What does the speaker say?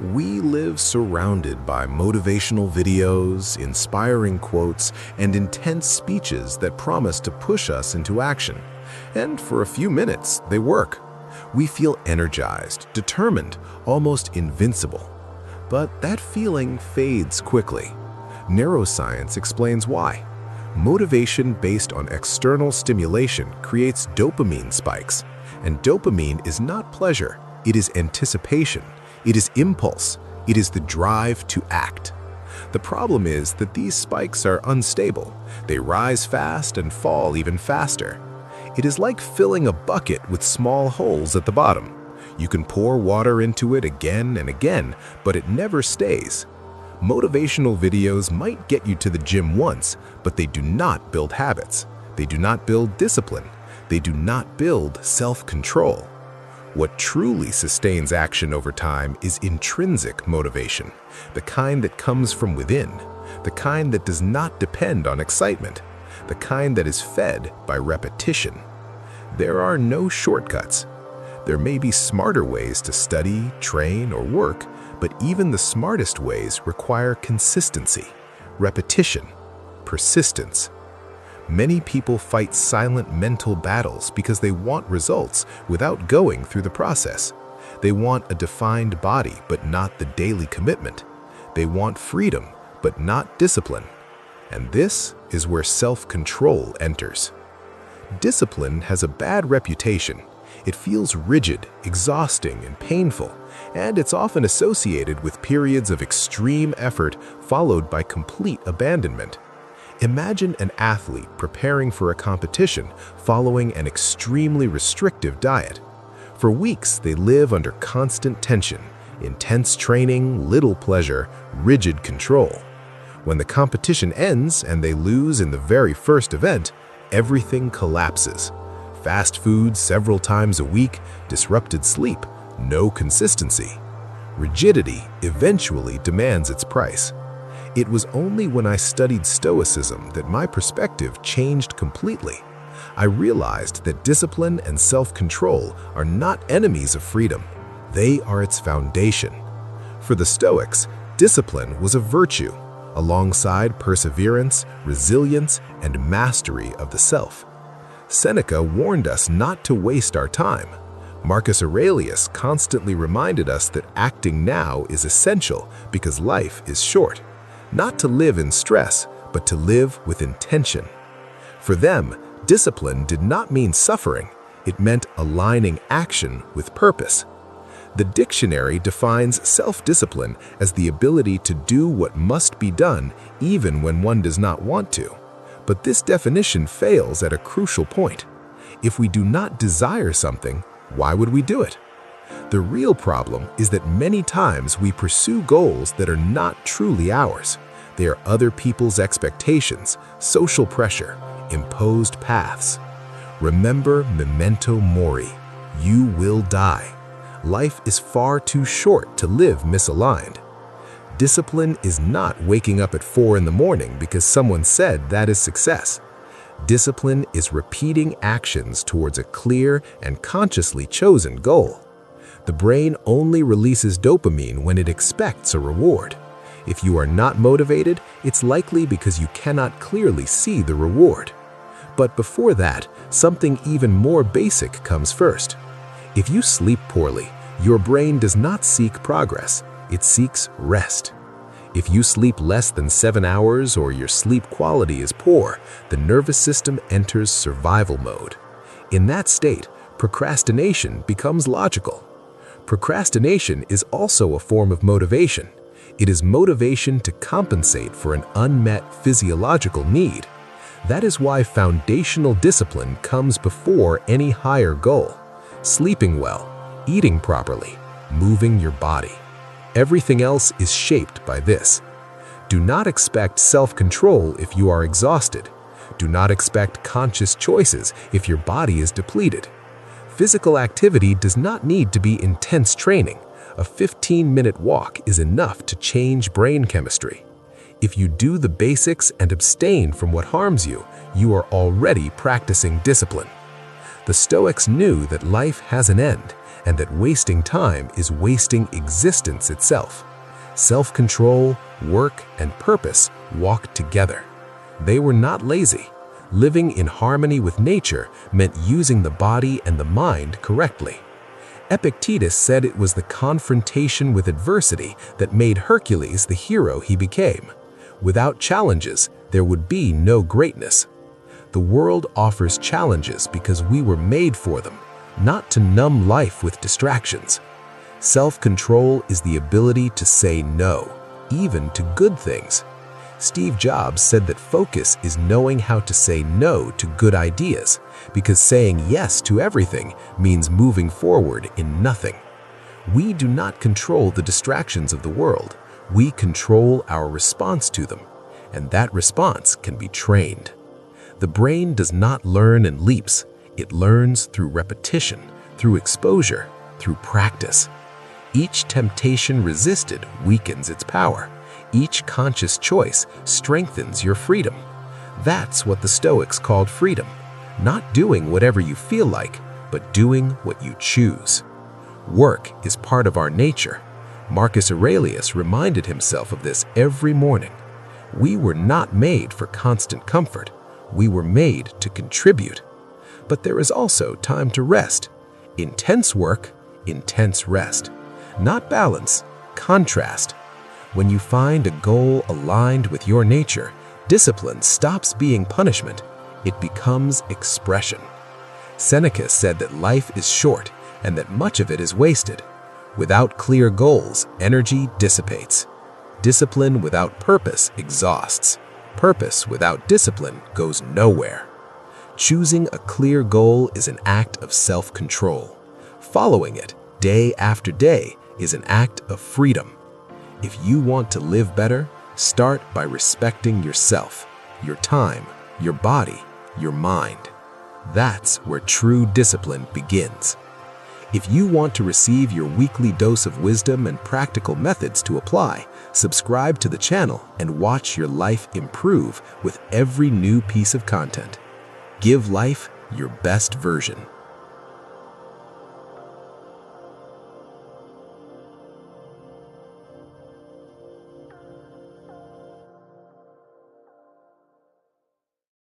We live surrounded by motivational videos, inspiring quotes, and intense speeches that promise to push us into action. And for a few minutes, they work. We feel energized, determined, almost invincible. But that feeling fades quickly. Neuroscience explains why. Motivation based on external stimulation creates dopamine spikes. And dopamine is not pleasure, it is anticipation. It is impulse. It is the drive to act. The problem is that these spikes are unstable. They rise fast and fall even faster. It is like filling a bucket with small holes at the bottom. You can pour water into it again and again, but it never stays. Motivational videos might get you to the gym once, but they do not build habits. They do not build discipline. They do not build self-control. What truly sustains action over time is intrinsic motivation, the kind that comes from within, the kind that does not depend on excitement, the kind that is fed by repetition. There are no shortcuts. There may be smarter ways to study, train, or work, but even the smartest ways require consistency, repetition, persistence. Many people fight silent mental battles because they want results without going through the process. They want a defined body but not the daily commitment. They want freedom but not discipline. And this is where self-control enters. Discipline has a bad reputation. It feels rigid, exhausting, and painful, and it's often associated with periods of extreme effort followed by complete abandonment. Imagine an athlete preparing for a competition following an extremely restrictive diet. For weeks, they live under constant tension, intense training, little pleasure, rigid control. When the competition ends and they lose in the very first event, everything collapses. Fast food several times a week, disrupted sleep, no consistency. Rigidity eventually demands its price. It was only when I studied Stoicism that my perspective changed completely. I realized that discipline and self-control are not enemies of freedom. They are its foundation. For the Stoics, discipline was a virtue, alongside perseverance, resilience, and mastery of the self. Seneca warned us not to waste our time. Marcus Aurelius constantly reminded us that acting now is essential because life is short. Not to live in stress, but to live with intention. For them, discipline did not mean suffering. It meant aligning action with purpose. The dictionary defines self-discipline as the ability to do what must be done even when one does not want to. But this definition fails at a crucial point. If we do not desire something, why would we do it? The real problem is that many times we pursue goals that are not truly ours. They are other people's expectations, social pressure, imposed paths. Remember memento mori. You will die. Life is far too short to live misaligned. Discipline is not waking up at 4 in the morning because someone said that is success. Discipline is repeating actions towards a clear and consciously chosen goal. The brain only releases dopamine when it expects a reward. If you are not motivated, it's likely because you cannot clearly see the reward. But before that, something even more basic comes first. If you sleep poorly, your brain does not seek progress, it seeks rest. If you sleep less than 7 hours or your sleep quality is poor, the nervous system enters survival mode. In that state, procrastination becomes logical. Procrastination is also a form of motivation. It is motivation to compensate for an unmet physiological need. That is why foundational discipline comes before any higher goal. Sleeping well, eating properly, moving your body. Everything else is shaped by this. Do not expect self-control if you are exhausted. Do not expect conscious choices if your body is depleted. Physical activity does not need to be intense training. A 15-minute walk is enough to change brain chemistry. If you do the basics and abstain from what harms you, you are already practicing discipline. The Stoics knew that life has an end, and that wasting time is wasting existence itself. Self-control, work, and purpose walked together. They were not lazy. Living in harmony with nature meant using the body and the mind correctly. Epictetus said it was the confrontation with adversity that made Hercules the hero he became. Without challenges, there would be no greatness. The world offers challenges because we were made for them, not to numb life with distractions. Self-control is the ability to say no, even to good things. Steve Jobs said that focus is knowing how to say no to good ideas, because saying yes to everything means moving forward in nothing. We do not control the distractions of the world. We control our response to them, and that response can be trained. The brain does not learn in leaps. It learns through repetition, through exposure, through practice. Each temptation resisted weakens its power. Each conscious choice strengthens your freedom. That's what the Stoics called freedom. Not doing whatever you feel like, but doing what you choose. Work is part of our nature. Marcus Aurelius reminded himself of this every morning. We were not made for constant comfort. We were made to contribute. But there is also time to rest. Intense work, intense rest. Not balance, contrast. When you find a goal aligned with your nature, discipline stops being punishment. It becomes expression. Seneca said that life is short and that much of it is wasted. Without clear goals, energy dissipates. Discipline without purpose exhausts. Purpose without discipline goes nowhere. Choosing a clear goal is an act of self-control. Following it day after day is an act of freedom. If you want to live better, start by respecting yourself, your time, your body, your mind. That's where true discipline begins. If you want to receive your weekly dose of wisdom and practical methods to apply, subscribe to the channel and watch your life improve with every new piece of content. Give life your best version.